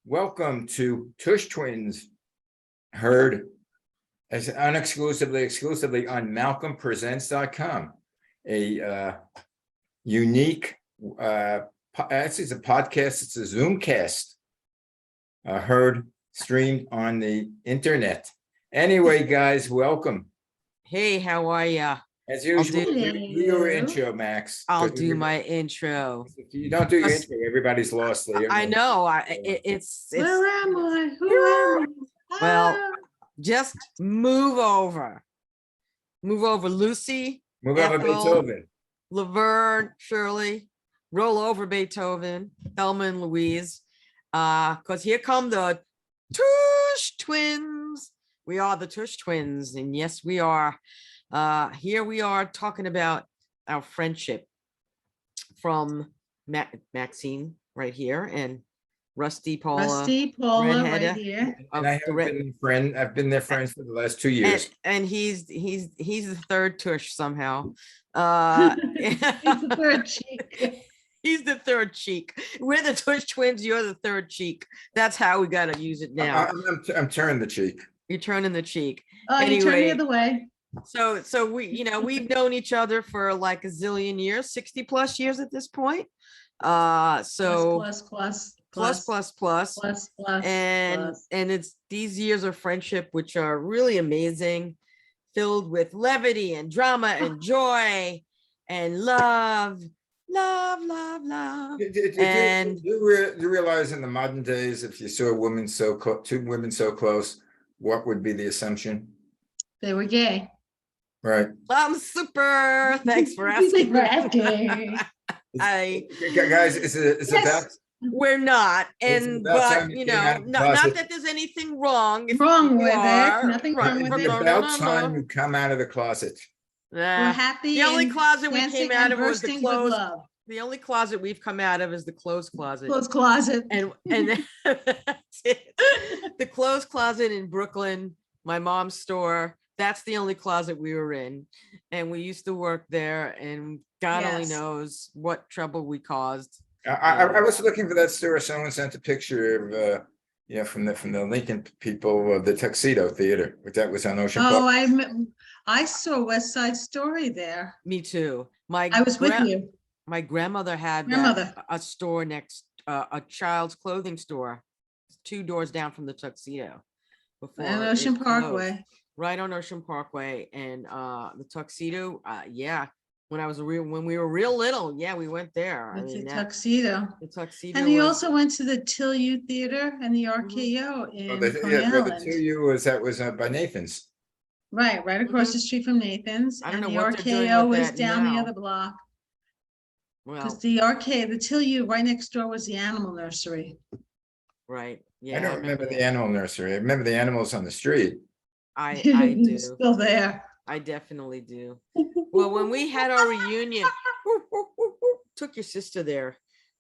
Welcome to Tush Twins, heard as exclusively on MalcolmPresents.com, a unique, actually it's a podcast, it's a Zoomcast, heard streamed on the internet. Anyway, guys, welcome. Hey, how are ya? As usual, do your intro, Max. I'll do my intro. If you don't do your intro, everybody's lost. I know. It's Where am I? Who am I? Well, just move over. Move over, Lucy. Move over, Beethoven. Laverne, Shirley. Roll over, Beethoven. Thelma and Louise. Because here come the Tush Twins. We are the Tush Twins, and yes, we are. Here we are talking about our friendship from Maxine right here and Rusty Paula right here. And I have been friend. I've been their friends for the last 2 years. And he's the third Tush somehow. He's the third cheek. He's the third cheek. We're the Tush Twins. You're the third cheek. That's how we got to use it now. I'm turning the cheek. You're turning the cheek. Oh, you turn the other way. So we've known each other for like a zillion years, 60 plus years at this point. So plus. And it's these years of friendship which are really amazing, filled with levity and drama and joy and love. And you realize in the modern days, if you saw a woman two women so close, what would be the assumption? They were gay. Right. I'm super. Thanks for asking. Guys, it's about. We're not, and but not that there's anything wrong. Nothing wrong with it. About time you come out of the closet. We're happy. The only closet we came out of was the clothes. Love. The only closet we've come out of is the clothes closet. Clothes closet. And that's it. The clothes closet in Brooklyn, my mom's store. That's the only closet we were in. And we used to work there, and God only knows what trouble we caused. I was looking for that store. Someone sent a picture of from the Lincoln people of the Tuxedo Theater. That was on Ocean Park. Oh, I saw West Side Story there. Me too. I was with you. My grandmother had a store next, a child's clothing store, 2 doors down from the Tuxedo. On Ocean Parkway. Right on Ocean Parkway, and the Tuxedo. When we were real little, we went there. The Tuxedo. The Tuxedo. And you also went to the Tillyou Theater and the RKO in the Tillyou was by Nathan's. Right across the street from Nathan's. I don't know the what they're doing RKO with was that down now. the other block. Well, Because the Tillyou right next door was the animal nursery. Right. Yeah. I don't remember the animal nursery. I remember the animals on the street. I do. Still there. I definitely do. Well, when we had our reunion, took your sister there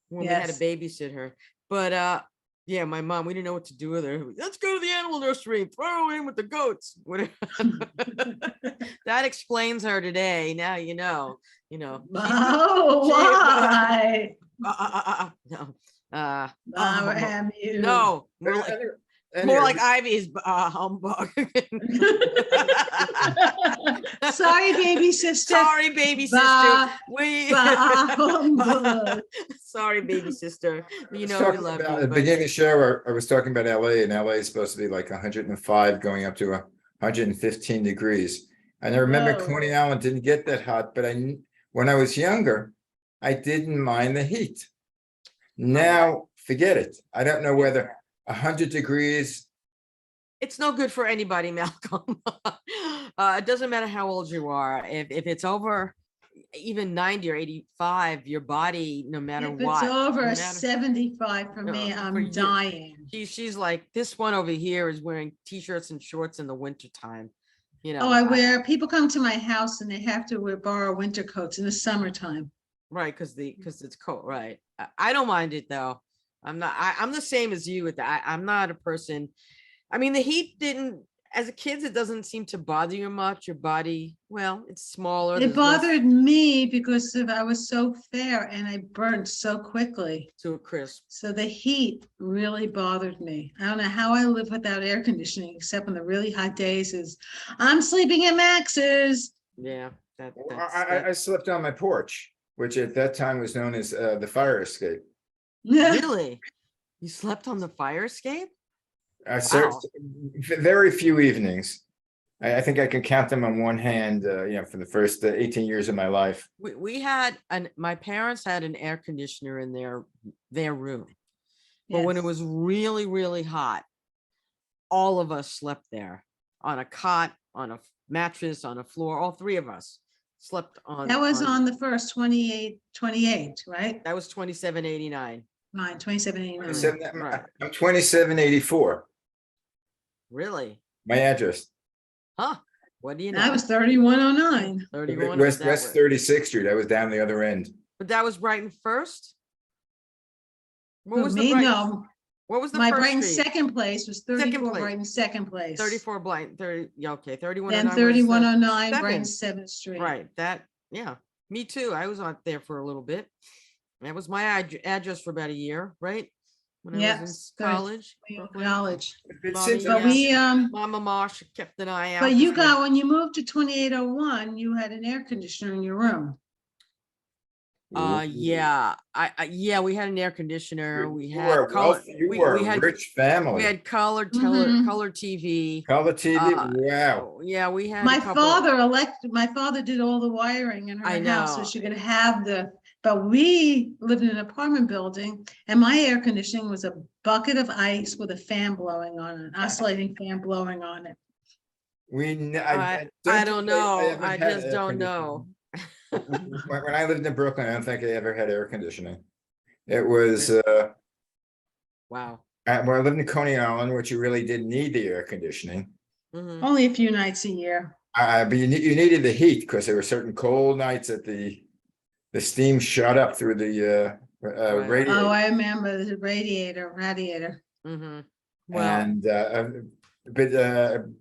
when we had to babysit her. But my mom, we didn't know what to do with her. Let's go to the animal nursery and throw her in with the goats. That explains her today. Now you know. Oh, why? No. You. No. More like Ivy's humbug. Sorry, baby sister. Sorry, baby sister. Sorry, baby sister. We love you. At the beginning of the show, I was talking about LA, and LA is supposed to be like 105 going up to 115 degrees. And I remember Coney Island didn't get that hot, but when I was younger, I didn't mind the heat. Now, forget it. I don't know whether 100 degrees. It's no good for anybody, Malcolm. It doesn't matter how old you are. If it's over even 90 or 85, your body, no matter what. If it's over 75 for me, I'm dying. She's like, this one over here is wearing t-shirts and shorts in the wintertime. People come to my house and they have to borrow winter coats in the summertime. Right, because it's cold, right? I don't mind it though. I'm the same as you with that. I'm not a person. I mean, the heat didn't as a kid, it doesn't seem to bother you much. Your body, well, it's smaller. It there's less bothered me because I was so fair and I burnt so quickly. to a crisp. So the heat really bothered me. I don't know how I live without air conditioning, except on the really hot days is I'm sleeping at Max's. Yeah, I slept on my porch, which at that time was known as the fire escape. really. You slept on the fire escape? Wow. Very few evenings. I think I can count them on one hand, for the first 18 years of my life. We had my parents had an air conditioner in their room, but when it Yes. was really, really hot, all of us slept there on a cot, on a mattress, on a floor. All three of us slept on. That was on the first 28, right? That was 2789. Mine, 2789. Right. I'm 2784, Really? my address. Huh? What do you know? I was 3109. 31. West 36th Street. I was down the other end. But that was Brighton first. What Who, was me? the Brighton? No, What was the my first Brighton street? second place was Second 34 place. Brighton second place. 34 Brighton, 30. Yeah, okay. 31. Then 3109 Brighton 7th Street. Right. That. Yeah. Me too. I was out there for a little bit. That was my address for about a year, right? When I was Yes, in college. Brooklyn. College. Since Mommy, But we, Mama Marsh kept an eye out. but for you me. got, when you moved to 2801, you had an air conditioner in your room. Yeah. Yeah, we had an air conditioner. We You had were color. wealthy. You we were a had rich we family. had color Mhm. color TV. Color TV. Wow. Yeah, we had My a couple. my father did all the wiring in I her house so know. she could have but we lived in an apartment building and my air conditioning was a bucket of ice with a fan blowing on it, an oscillating fan blowing on it. I don't know. I just don't know. When I lived in Brooklyn, I don't think I ever had air conditioning. It was, Wow. well, I lived in Coney Island, which you really didn't need the air conditioning. Mhm. Only a few nights a year. But you needed the heat because there were certain cold nights that the steam shot up through the Right. radiator. Oh, I remember the radiator. Mhm. Well, And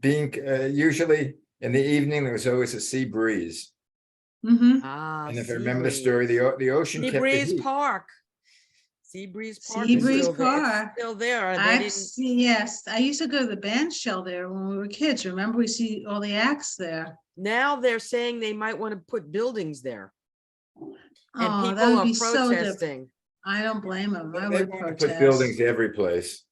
being usually in the evening, there was always a sea breeze. Mm-hmm. And if I remember the story, the ocean kept the Seabreeze heat. Park. Seabreeze Park. Seabreeze is still there. It's Park. still there. They I've didn't- seen, yes, I used to go to the band shell there when we were kids. Remember, we see all the acts there. Now they're saying they might want to put buildings there. And Oh, that people would are be so protesting. I don't blame them. I They would want to put protest. buildings every place.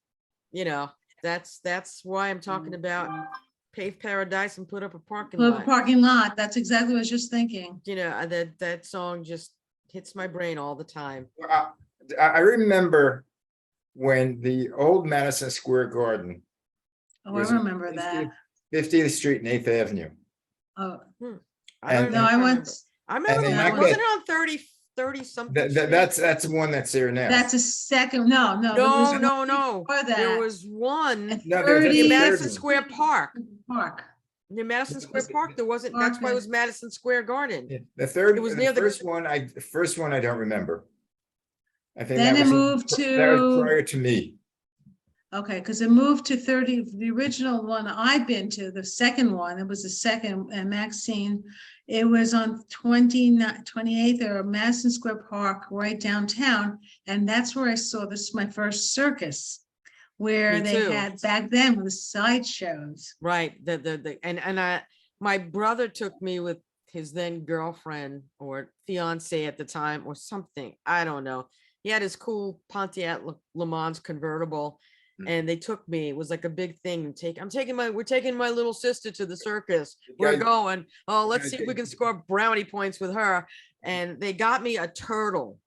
You know, that's why I'm talking about pave paradise and put up a parking Look, lot. parking lot. That's exactly what I was just thinking. You know, that song just hits my brain all the time. I remember when the old Madison Square Garden Oh, I was remember that. 50th Street and 8th Avenue. Oh, I don't And- no, even I remember. went, I remember then that. I Wasn't get- it on 30 something? Street? that's the one that's there now. a second, no. there was No, one no. before There that. was one At No, there's a near 30 Madison third one. Square Park. Park. Near Madison Square Park, there wasn't. That's why it was Madison Square Garden. Yeah, it was near the the- first one I don't remember. I think Then that it was moved that was to- prior to me. Okay, because it moved to 30, the original one I've been to, the second one, it was the second, and Maxine, it was on 28th or Madison Square Park, right downtown, and that's where I saw my first circus, where Me they too. had back then with the sideshows. Right. My brother took me with his then girlfriend or fiance at the time or something. I don't know. He had his cool Pontiac Le Mans convertible. And they took me. It was like a big thing. We're taking my little sister to the circus. We're guys- going. Oh, let's guys see if we get- can score brownie points with her. And they got me a turtle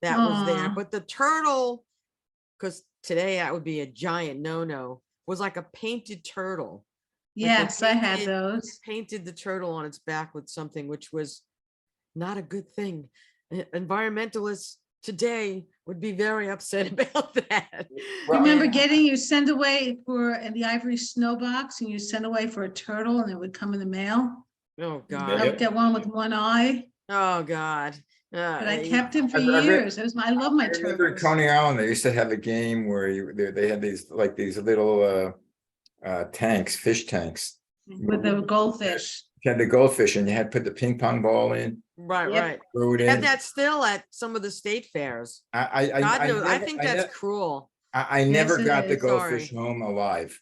that was there. Aw. But the turtle, because today that would be a giant no-no, was like a painted turtle. Like they Yes, I had painted- those. Painted the turtle on its back with something which was not a good thing. Environmentalists today would be very upset about that. Well, Remember And- you send away in the ivory snow box, and you send away for a turtle, and it would come in the mail? Oh I God. would get one with one eye, Oh God. but I kept him for I read- years. I love my I remember in turtles. Coney Island, they used to have a game where they had these little tanks, fish tanks. with the goldfish. You had the goldfish and you had to put the ping pong ball in, Right, Yep. right. throw it They have in. that still at some of the state fairs. I God knows, I never- think I that's ne- cruel. I never Yes, it got the is. goldfish Sorry. home alive.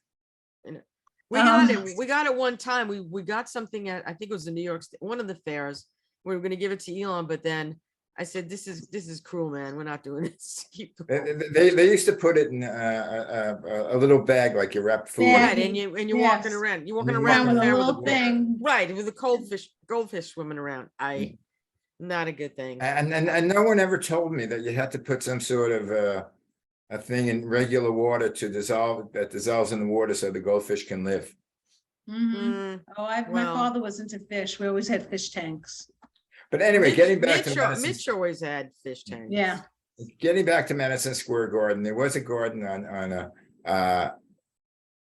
We got Um, it. We got it one time. We got something at, I think it was in New York, one of the fairs. We were gonna give it to Elon, but then I said, this is cruel, man. We're not doing this. Keep the They used to put it in a little bag like you wrap food. Yeah. Right, and you're Yes. walking around. You're walking You're around Around the with a fair with little a thing. right with the goldfish swimming around. Not a good thing. And no one ever told me that you had to put some sort of a thing in regular water to dissolves in the water so the goldfish can live. Mhm. Mm, Oh, my well. father was into fish. We always had fish tanks. But anyway, getting back to Mitch always had fish tanks. Yeah. Madison Square Garden, there was a garden on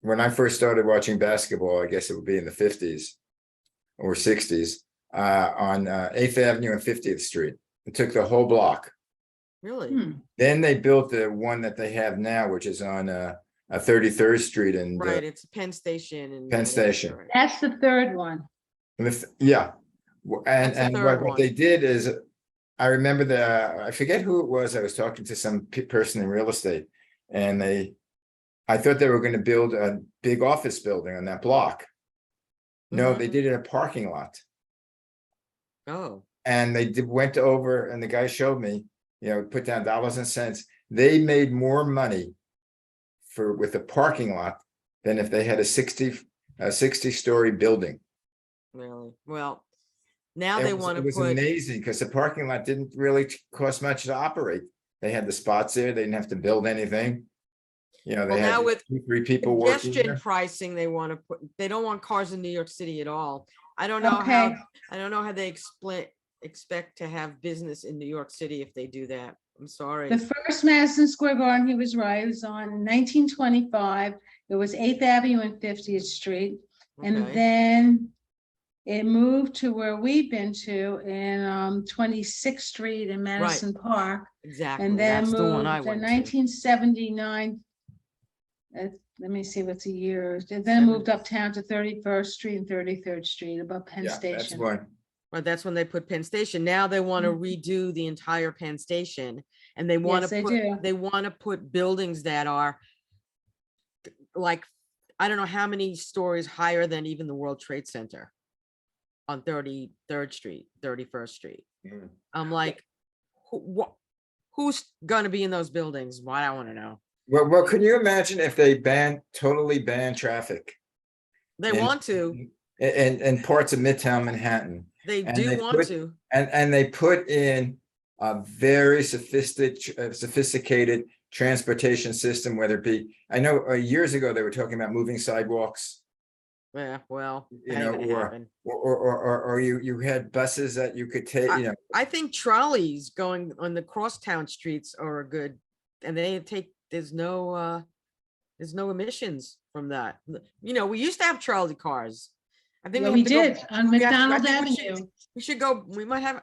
when I first started watching basketball, I guess it would be in the 50s or 60s, on 8th Avenue and 50th Street. It took the whole block. Really? Hmm. Then they built the one that they have now, which is on 33rd Street and Right. It's Penn Station and Penn Station. right. That's the third one. Yeah. That's the And third what one. they did is, I remember I forget who it was. I was talking to some person in real estate, and I thought they were going to build a big office building on that block. No, Mhm. they did it in a parking lot. Oh, And went over, and the guy showed me, put down dollars and cents. They made more money with a parking lot than if they had a 60-story building. really? Well, now It they was- want It to was put, amazing because the parking lot didn't really cost much to operate. They had the spots there. They didn't have to build anything. They Well, had now with 2-3 people working congestion there. pricing, they don't want cars in New York City at all. I don't know how, Okay. I don't know how they expect to have business in New York City if they do that. I'm sorry. The first Madison Square Garden, he was right, it was on 1925. It was 8th Avenue and 50th Street. And Okay. then it moved to where we've been to in 26th Street in Madison Park. Exactly. And then That's the one moved I in went to. 1979. Let me see what's the year. It then moved uptown to 31st Street and 33rd Street above Penn Yeah, that's Station. one. But that's when they put Penn Station. Now they want to Mhm. redo the entire Penn Station, and they want Yes, to they put, do. they want to put buildings that are like, I don't know how many stories higher than even the World Trade Center on 33rd Street, 31st Street. Mm. I'm like, who's gonna be in those buildings? Why, I want to know. Well, can you imagine if they totally ban traffic They in- want to, in parts of Midtown Manhattan? they And do they want put- to. And they put in a very sophisticated transportation system, whether it be, I know years ago, they were talking about moving sidewalks, Yeah, well, you that know, ain't gonna or, happen. or you had buses that you could take, I think trolleys going on the crosstown streets are good, and there's no emissions from that. We used to have trolley cars. I think Yeah, have we to go- did on we have to- I McDonald think we should- Avenue. We should go, we might have,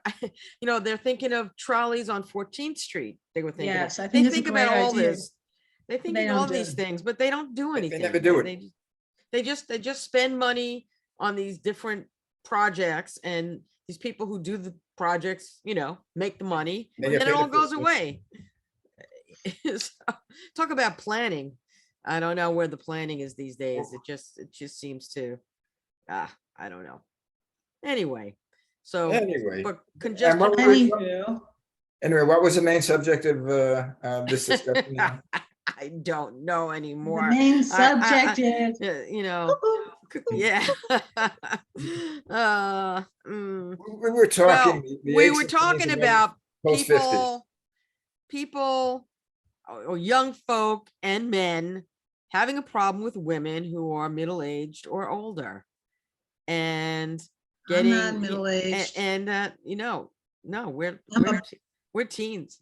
they're thinking of trolleys on 14th Street. They were thinking. Yes, I They think it's a think about great all idea. this. They think They of don't all do these it. things, but they don't do They anything. never do it. They just spend money on these different projects, and these people who do the projects, make the money, They and get then it paid all for goes it. away. So, talk about planning. I don't know where the planning is these days. It just seems to, I don't know. Anyway, so, Anyway, but and congestion. what were we- Anywho, anyway, what was the main subject of this discussion now? I don't know the anymore. main subject is. Yeah, yeah. We were talking. Well, the we aches were and pains talking of women about post-50s. people or young folk and men having a problem with women who are middle-aged or older, and I'm getting not middle-aged. no, I'm a- we're teens.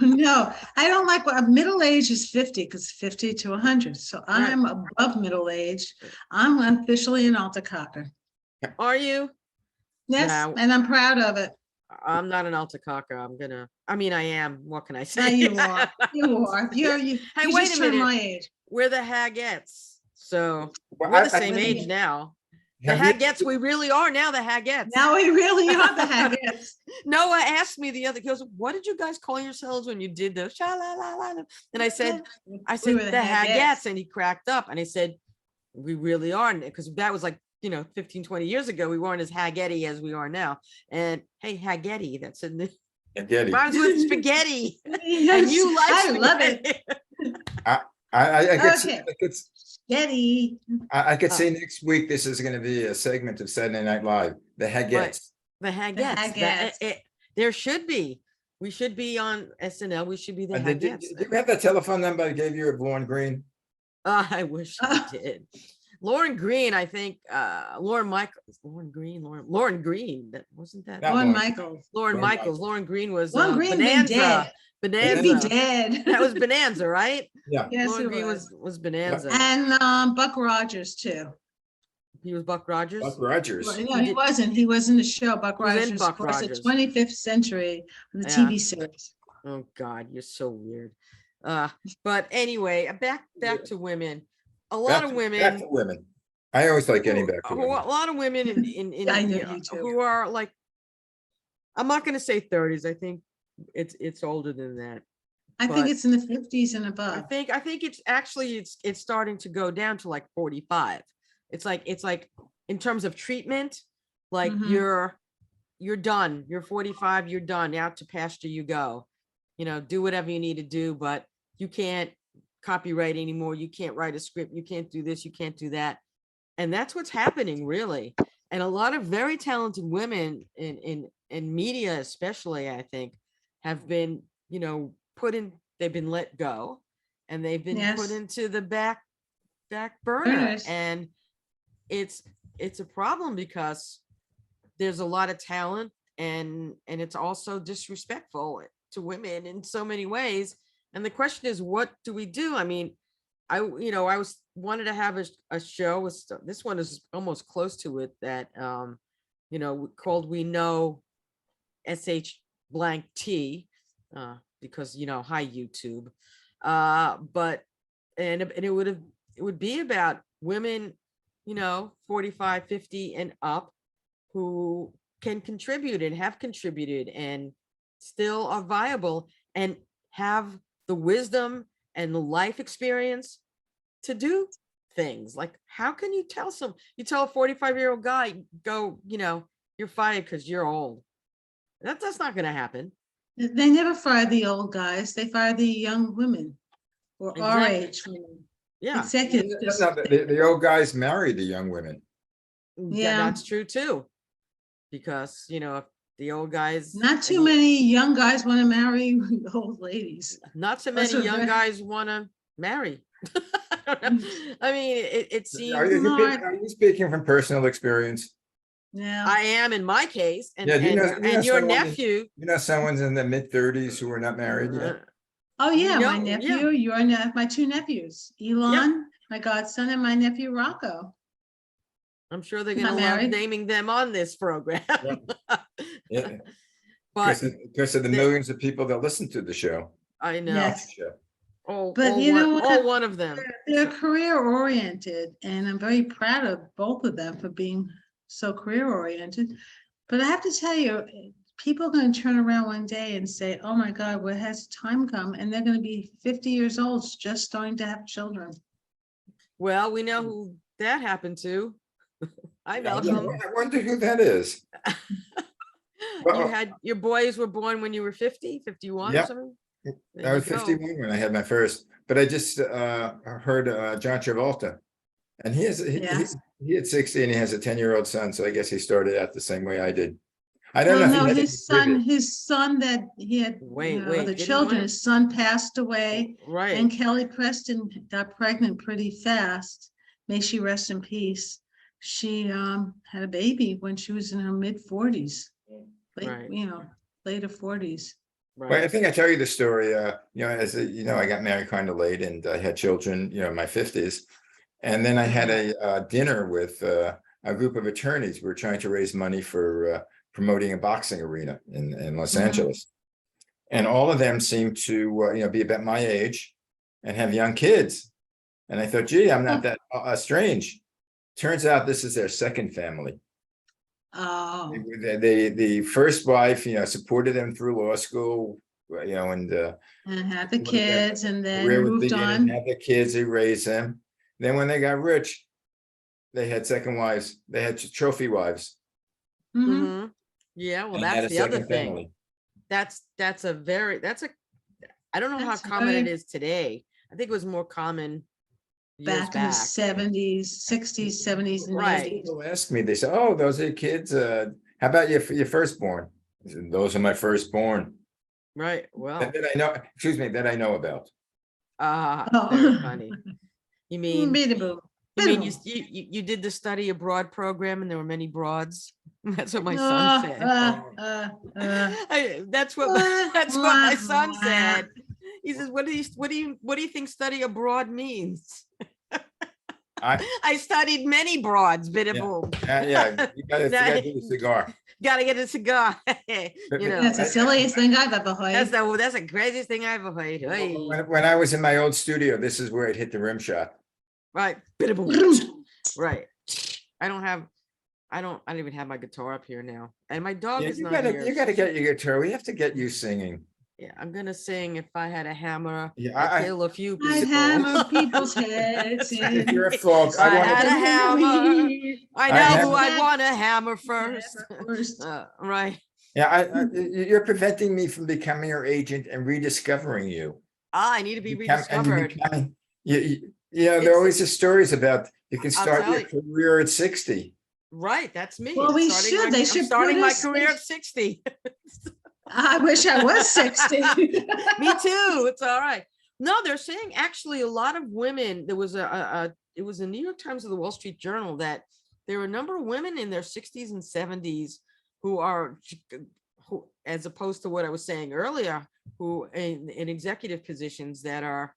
No, I don't like what middle age is 50 because 50 to 100. So I'm above middle age. I'm officially an altacocker. Are you? Yes, No. and I'm proud of it. I'm not an altacocker. I am. What can I say? Now you are. You are. You Hey, you wait just a turned minute. my age. We're the Hagettes. So Well, we're the I same think- age now. The have you- Hagettes, we really are now the Hagettes. Now we really are the Haggets. Noah asked me the other, he goes, what did you guys call yourselves when you did the sha-la-la-la? And I said, We the were Hagettes, and he cracked up and I said, we really are, because that was like, 15, 20 years ago, we weren't as Haggetty as we are now. And hey, Haggetty, that's in the Getty. rhymes with spaghetti. And Yes, you like I love it. spaghetti. I could see, Okay. I Getty. could say next week, this is gonna be a segment of Saturday Night Live, the Hagettes. The Hagettes. Hagettes. There should be. We should be on SNL. We should be the Did Hagettes. you have that telephone number I gave you of Lauren Green? I wish I did. Lauren Green, I think, Lauren Green, that wasn't that. Not Lauren Lauren. Michaels. Lauren Lauren Michaels. Michaels. Lauren Green was Lauren Green been Bonanza. dead. He'd be Bonanza. dead. That was Bonanza, right? Yeah. Yes, Lauren it Green was. was Bonanza. And Buck Rogers too. He was Buck Rogers. Buck Rogers. Well, no, he wasn't. He was in the show, Buck He was in Rogers, Buck of course, the Rogers. 25th century, the Yeah. TV series. Oh God, you're so weird. But anyway, back to women. A lot of Back women. to women. I always like getting back to a women. lot of women in I know you too. who are like, I'm not going to say 30s. I think it's older than that. I think But- it's in the 50s and I above. think it's actually it's starting to go down to like 45. It's like in terms of treatment, like Mhm. you're done. You're 45. You're done. Out to pasture you go. Do whatever you need to do, but you can't copyright anymore. You can't write a script. You can't do this. You can't do that. And that's what's happening, really. And a lot of very talented women in media, especially, I think, have been, they've been let go, and they've been put Yes. into the back burner. Burners. And it's a problem because there's a lot of talent, and it's also disrespectful to women in so many ways. And the question is, what do we do? I mean, I wanted to have a show with this one is almost close to it that called We Know SH blank T because hi YouTube. But it would be about women 45, 50 and up who can contribute and have contributed and still are viable and have the wisdom and the life experience to do things. Like, how can you tell a 45-year-old guy, go, you're fired because you're old? That's not going to happen. They never fire the old guys. They fire the young women or our Exactly. age women. Yeah, Executives. just- No, the old guys marry the young women. Yeah. that's true too. Because, if the old guys, Not too many young guys want to marry old ladies. not so Those many are young very- guys want to marry. I don't know. I mean, it seems Are you Not- speaking from personal experience? Yeah. I am in my case, and Yeah, you know and your someone- nephew. Someone's in the mid-30s who are not married uh, yet. Oh, yeah, my No, yeah. nephew, my two nephews, Elon, my godson, and my nephew Rocco. I'm sure they're Not going to love married. naming them on this program. Yeah, But because of the they- millions of people that listen to the show. I know Yes. Show. But you know what? all one of them. They're career oriented, and I'm very proud of both of them for being so career oriented. But I have to tell you, people are going to turn around one day and say, "Oh my God, where has time come?" And they're going to be 50 years old, just starting to have children. Well, we know who that happened to. Hi, I Malcolm. wonder who that is. You had your boys were born when you were 50, 51 or Yep. something? There I was you go. 51 when I had my first, but I just heard John Travolta. And he Yes. he had 60 and he has a 10-year-old son, so I guess he started out the same way I did. I don't Well, know. if no, he had his son that he had, Wait, the didn't children, he? his son passed away. Right. And Kelly Preston got pregnant pretty fast. May she rest in peace. She had a baby when she was in her mid-40s. Right. Later 40s. Well, I Right. think I tell you the story, I got married kind of late and I had children, in my 50s. And then I had a dinner with a group of attorneys. We were trying to raise money for promoting a boxing arena in Los Mhm. Angeles. And all of them seemed to, be about my age and have young kids. And I thought, gee, I'm not that strange. Turns out this is their second family. Oh, The first wife, supported them through law school, and and had the Well, kids and career then was moved beginning, on. had the kids, they raised them. Then when they got rich, they had second wives, they had trophy wives. Mhm. Mhm. Yeah, well, and had that's a the other second thing. family. That's a I don't know how That's common it very- is today. I think it was more common years Back in the back. 70s, 60s, 70s and Right. 80s. People ask me, they say, oh, those are your kids, how about your firstborn? I said, those are my firstborn. Right. Well, That I know, excuse me, that I know about. very funny. You mean, Biddable. you mean Biddable. you did the study abroad program and there were many broads? That's what my son said. That's what that's what my son said. He says, what do you think study abroad means? I studied many broads, biddable. Yeah, you gotta do a cigar. Gotta get a cigar. That's the silliest thing I've ever heard. That's the craziest thing I ever heard. Hey. When I was in my old studio, this is where it hit the rim shot. Right. Right. I don't even have my guitar up here now. And my dog Yeah, is you not here. gotta get your guitar. We have to get you singing. Yeah, I'm gonna sing If I Had a Hammer. Yeah, I'd kill a few people. I hammer people's heads That's right. in. If you're a folk, I I had a hammer. I know have- who I'd want to hammer first. First. Right. Yeah, you're preventing me from becoming your agent and rediscovering you. I need to be And you rediscovered. becoming- there It's- are always the stories about you can I'll start tell your career at 60. Right, that's me. Well, I'm we starting should. my- They I'm should starting put my us- career at 60. I wish I was 60. Me too. It's all right. No, they're saying actually a lot of women. There was it was a New York Times or the Wall Street Journal that there are a number of women in their 60s and 70s who, as opposed to what I was saying earlier, who in executive positions that are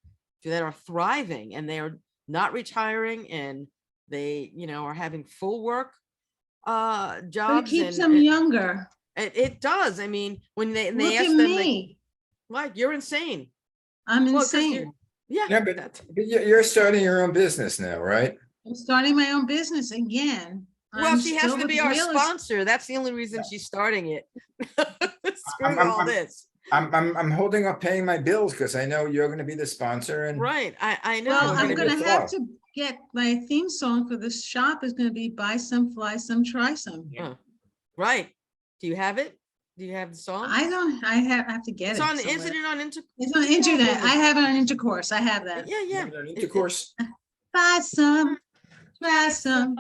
thriving and they are not retiring and they are having full work But it jobs. keeps and them younger. it does. I mean, when they Look ask at them, me. like, you're insane. I'm Well, 'cause insane. Yeah, Yeah, but that's- you're starting your own business now, right? I'm starting my own business again. well, I'm she has still to with be our real estate. sponsor. That's the only reason she's starting it. Screw I'm- all this. I'm holding up paying my bills because I know you're gonna be the sponsor and. Right. I know. Well, We're I'm gonna gonna get have far. to get my theme song for this shop is gonna be buy some, fly some, try some. Huh. Right. Do you have it? Do you have the song? I don't, I have to get It's it. on, somewhere. isn't it on It's on internet. I have it on intercourse. I have that. Yeah, yeah. Intercourse. Buy some, try some,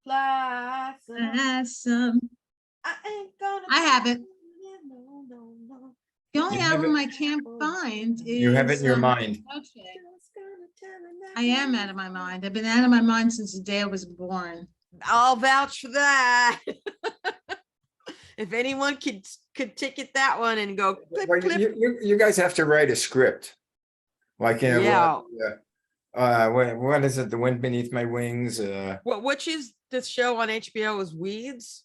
Fly some. try some. I ain't gonna. I have it. No, no, no. The only You have album it- I can't find is. You have it in your mind. Okay. I am out of my mind. I've been out of my mind since the day I was born. I'll vouch for that. If anyone could ticket that one and go clip, Well, clip. you guys have to write a script. Like, Yeah. what is it? The Wind Beneath My Wings, Which is the show on HBO is Weeds.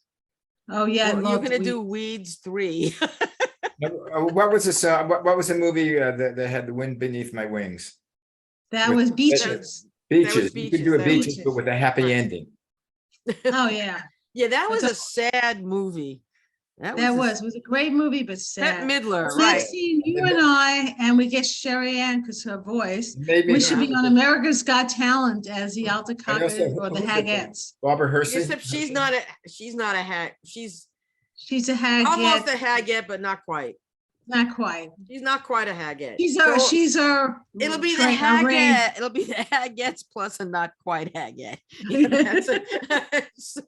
Oh, yeah. I Well, you're love gonna Weeds. do Weeds 3. what was this, what was the movie, that had The Wind Beneath My Wings? That with- was Beaches. Beaches, you could do a Beaches, that was Beaches, Beaches. but with a happy Right. ending. Oh, yeah. Yeah, that was That's a sad movie. That a- was a great movie, but Bette sad. Midler, right? Maxine, you and I, and we get Sherry Ann because her voice, Maybe. we should be on America's Got Talent as the Alta And also, Cocker or the who was it? Hagettes. Barbara Hersey. Except she's not a hag. She's She's a almost Haggett, a Haggett, but not quite. not quite. She's not quite a Haggett. She's our. It'll be the train- our rain- Haggett. It'll be the Haggetts plus a not quite Haggett. That's it. So,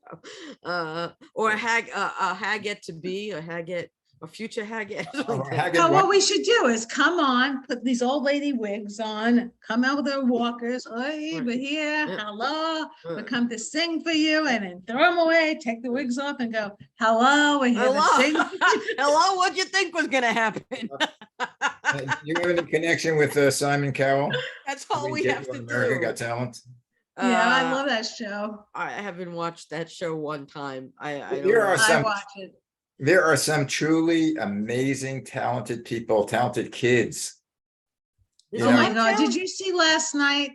or a Haggett to be a Haggett, a future Haggett. Or Haggett So what what? we should do is come on, put these old lady wigs on, come out with their walkers. Hey, Right. we're here. Yeah. Hello. We Uh, come to sing for you and then throw them away, take the wigs off and go, hello, we're here to sing. Hello. Hello. What'd you think was gonna happen? You have any connection with Simon Cowell? That's all we have to America do. Got Talent. Yeah, I Uh, love that show. I haven't watched that show one time. I don't There know. are I some- watch it. There are some truly amazing, talented people, talented kids. There's Oh a my lot of God, did talent. you see last night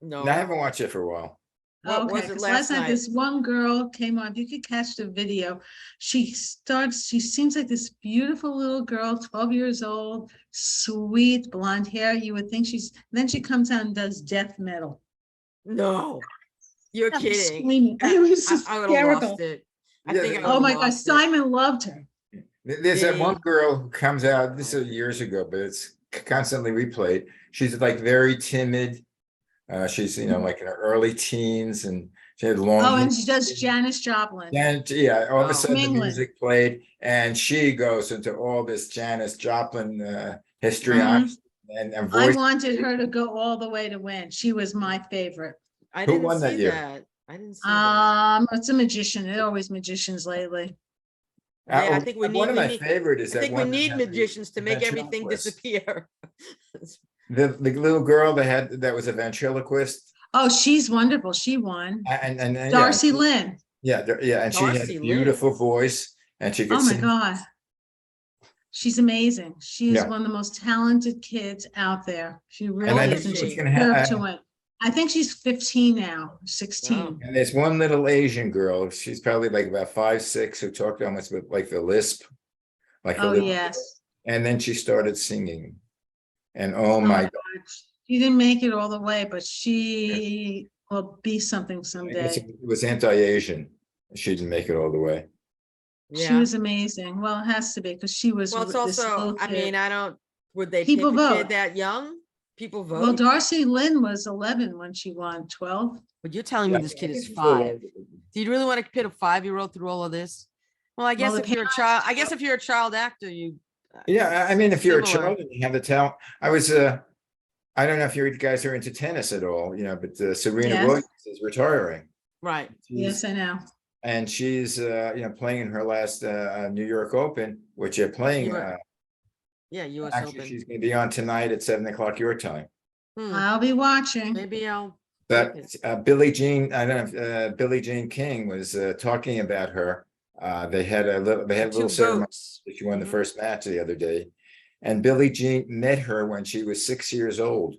No. And I haven't watched it for a while. What was Okay, it 'cause last night? this one girl came on, if you could catch the video, she seems like this beautiful little girl, 12 years old, sweet blonde hair. You would think then she comes out and does death metal. No, you're I was kidding. screaming. It was I would have lost hysterical. it. I Yeah, think I they- would Oh have my God, lost it. Simon loved her. There's that one They- girl who comes out, this is years ago, but it's constantly replayed. She's like very timid. She's, like in her early teens and she had long. Oh, and hair. she does Janis Joplin. And yeah, all of Oh. a sudden the England. music played and she goes into all this Janis Joplin history Mhm. and I voice. wanted her to go all the way to win. She was my favorite. I Who didn't won that see year? that. I didn't see that. It's a magician. They're always magicians lately. Yeah, I think we need. One of we my need- favorite is I that think we one that need had the magicians to make everything ventriloquist. disappear. The little girl that was a ventriloquist Oh, she's wonderful. She won. and Darcy Lynn. yeah, and she had Darcy a Lynn. beautiful voice and she could Oh my sing. God. She's amazing. She is Yeah. one of the most talented kids out there. She I really think is. And she's she gonna deserved to have. win. I think she's 15 now, 16. Wow. And there's one little Asian girl, she's probably like about 5'6", who talked almost with like the lisp. Like a Oh, little- yes. And then she started singing. And oh Oh my my God, God. She didn't make it all the way, but she will be something I guess someday. it was anti-Asian. She didn't make it all the way. She Yeah. was amazing. Well, it has to be because she was Well, it's this also. little I mean, kid. I don't. Would they People pick a vote. kid that young? People vote. Well, Darcy Lynn was 11 when she won, 12. But you're telling Yeah, me this I kid think is it's a little 5. older. Do you really want to pit a 5-year-old through all of this? Well, I guess the if you're a child, I guess if you're a child actor, you. Yeah, I mean, if you're a Similar. child and you have the talent, I don't know if you guys are into tennis at all, but Serena Yes. Williams is retiring. Right. Yes, I know. And she's, playing in her last New York Open, which they're playing. Yeah, U.S. Actually, Open. she's going to be on tonight at 7 o'clock your time. I'll be watching. Maybe I'll. But Okay. Billie Jean, I don't know if Billie Jean King was talking about her. They had a little Two ceremony. votes. She won the Mhm. first match the other day. And Billie Jean met her when she was 6 years old.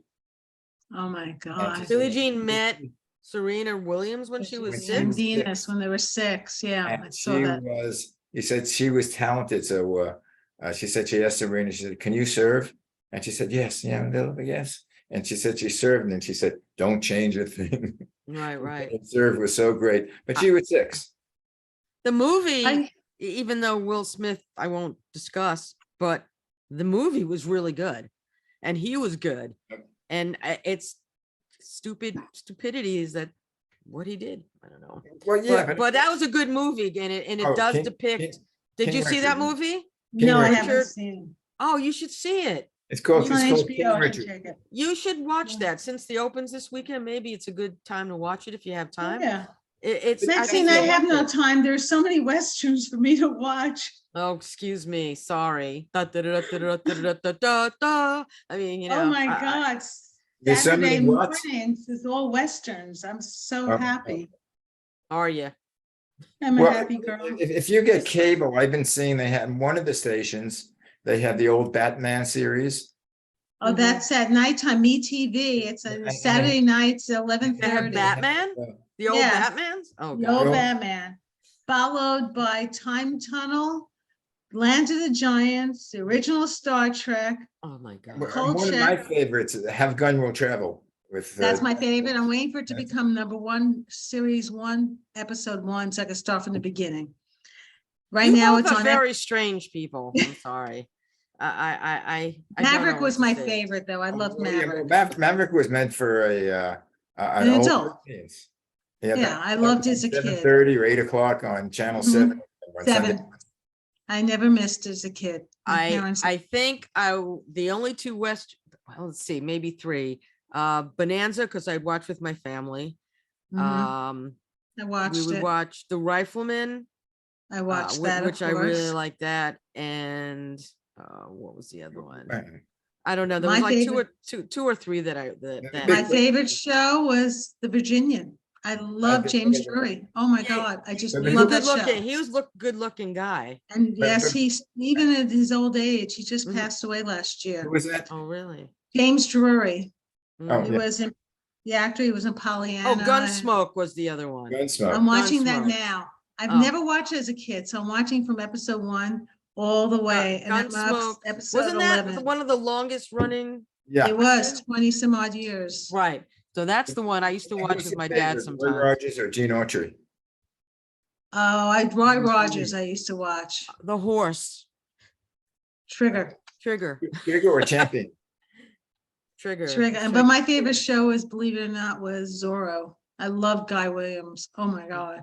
Oh my God. Billie Jean met Serena Williams when she was When she 6. was Venus, 6. when they were 6. Yeah, I And saw she that. he said she was talented. So she said she asked Serena, she said, "Can you serve?" And she said, "Yes, yeah, a little bit, yes." And she said she served, and then she said, "Don't change a thing." Right, right. And serve was so great, but she was 6. The movie, I- even though Will Smith, I won't discuss, but the movie was really good, and he was good, Yep. and it's stupidity is that what he did. I don't know, Well, yeah, but that was a good movie, and it Oh, does King- depict. King- Did King you see that Richard. movie? No, I Richard. haven't seen Oh, you should see it. It's it. called, It's it's on called King HBO, I should Richard. check it. You should watch Yeah. that since the opens this weekend. Maybe it's a good time to watch it if you have time. Yeah. It's Maxine, think I you'll have like no it. time. There's so many Westerns for me to watch. Oh, excuse me. Sorry. Da, da, da, da, da, da, da, da, da, da. I mean, you know. Oh my I- God. There's so Saturday many what? mornings is all Westerns. I'm so Oh, happy. Are you? I'm a Well, happy girl. if you get cable, I've been seeing they have one of the stations, they have the old Batman series. Oh, that's at nighttime, MeTV. It's And- on and- Saturday nights, They have 11:30. Batman? The old Yeah. Batmans? Oh, The God. old Well- Batman, followed by Time Tunnel, Land of the Giants, the original Star Trek. Oh, my God. One Cold of my check. favorites, Have Gun Will Travel with. That's my favorite. I'm waiting for it to that's- become #1, series 1, episode 1, so I can start from the beginning. Right You now, both it's are on. very strange people. I'm sorry. I don't know Maverick what was to my say. favorite, though. I love Oh, yeah, well, Maverick. Maverick was meant for an An older adult. audience. Yeah, I loved as a kid. 7:30 or 8 o'clock on Channel Mhm. 7. on Sunday. 7. I never missed as a kid. My I parents- think the only two well, let's see, maybe 3. Bonanza, because I'd watch with my family. Mhm. I I We watched would it. watch The Rifleman, I watched whi- that, of which I really course. like that. And what was the other one? Right. I don't know. There My was like favorite- two or three that Big- My that favorite show was The Virginian. I love did- James I did- Drury. Oh my Yeah, God, I just but he was love good that looking. show. He was good looking guy. And yes, but- he's, even at his old age, he just Mhm. passed away last year. Who was that? Oh, really? James Drury. Oh, Mm. He yeah. was in, the actor, he was in Pollyanna. Oh, and Gunsmoke was the other one. Gunsmoke. I'm watching that Gunsmoke. now. I've Oh. never watched it as a kid, so I'm watching from episode 1 all the way. And I'm up Gunsmoke. episode Wasn't that 11. one of the longest running? Yeah. It was 20 some odd years. Right. So that's the one I used to Who's watch with your my favorite, dad Roy sometimes. Rogers or Gene Autry? Oh, Roy Rogers, I used to watch. The horse. Trigger. Trigger. Trigger or Champion? Trigger. But my favorite show is, believe it or not, was Zorro. I love Guy Williams. Oh my God.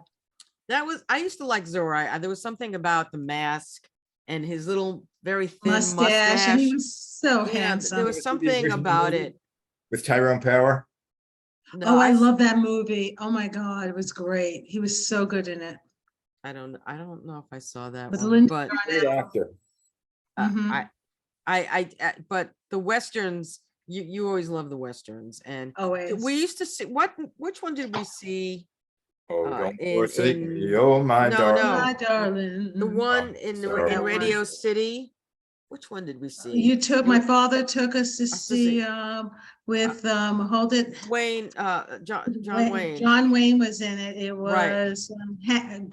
That was, I used to like Zorro. There was something about the mask and his little very thin Mustache, and he mustache. was so Yeah, handsome. there was something about it. With Tyrone Power? No, Oh, I love that movie. Oh my God, it was great. He was so good in it. I don't know if I saw that With one, Linda but Great actor. Mhm. but the Westerns, you always love the Westerns. And Always. we used to see, which one did we see? Oh, Uh, don't in- forsake in- me, oh my No, darling. no. My darling. The one in sorry. in That Radio one. City. Which one did we see? You took, my father took us to to see- see, with, hold it. Wayne, John Wayne. John Wayne was in it. It Right. was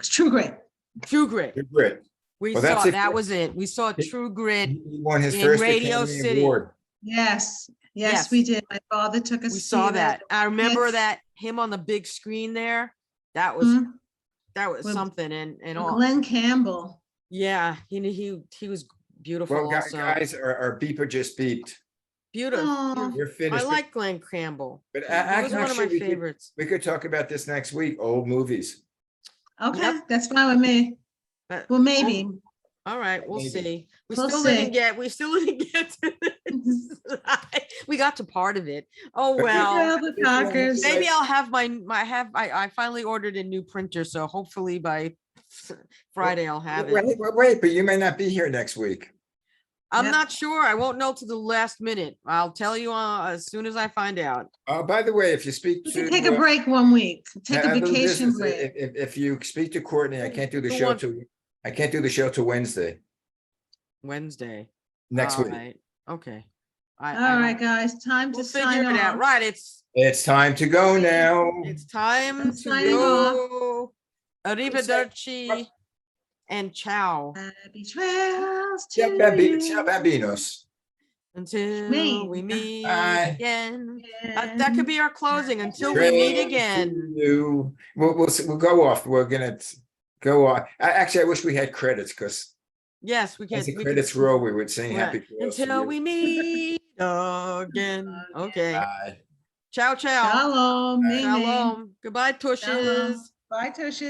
True Grit. True Grit. Good Grit. We Well, that's saw, it. that was it. We saw He- True Grit. He won his In first Radio Academy City. Award. Yes, Yes. yes, we did. My father took us We to saw see that. I remember Yes. that him on the big screen there. That was Mhm. With- something. And all. Glenn Campbell. Yeah, he was beautiful Well, also. guys, our beeper just beeped. Beautiful. Aw. We're I finished. like Glenn Campbell. But He was one of my actually, favorites. we could talk about this next week, old movies. Okay, Yep. that's fine with me. But- Well, maybe. All right, we'll Maybe. see. We We'll still see. didn't get to this. We got to part of it. Oh, But we- well. Well, the talkers. Maybe I'll have I finally ordered a new printer, so hopefully by Friday I'll have it. Wait, but you may not be here next week. I'm Yep. not sure. I won't know to the last minute. I'll tell you as soon as I find out. By the way, if you speak We to. can take a break 1 week. Take a Handle vacation business. break. If you speak to Courtney, I can't do the Who show wants- till Wednesday, Wednesday. next All week. right. Okay. All right, guys, time to We'll sign figure it out. off. Right. It's time to go now. It's time I'm to signing go. Arrivederci and ciao. Happy trails Ciao, to ciao, you. babinos. Until Me. we meet Bye. again. That could be our closing. Until we Trails meet to again. you. We'll go off. We're gonna go on. Actually, I wish we had credits because Yes, we can. as the credits roll, we would sing Right. happy. Trails to Until you. we meet again. Okay. Bye. Ciao, ciao. Shalom. Ming, ming. Shalom. Goodbye, Shalom. tushes. Bye, Tushy.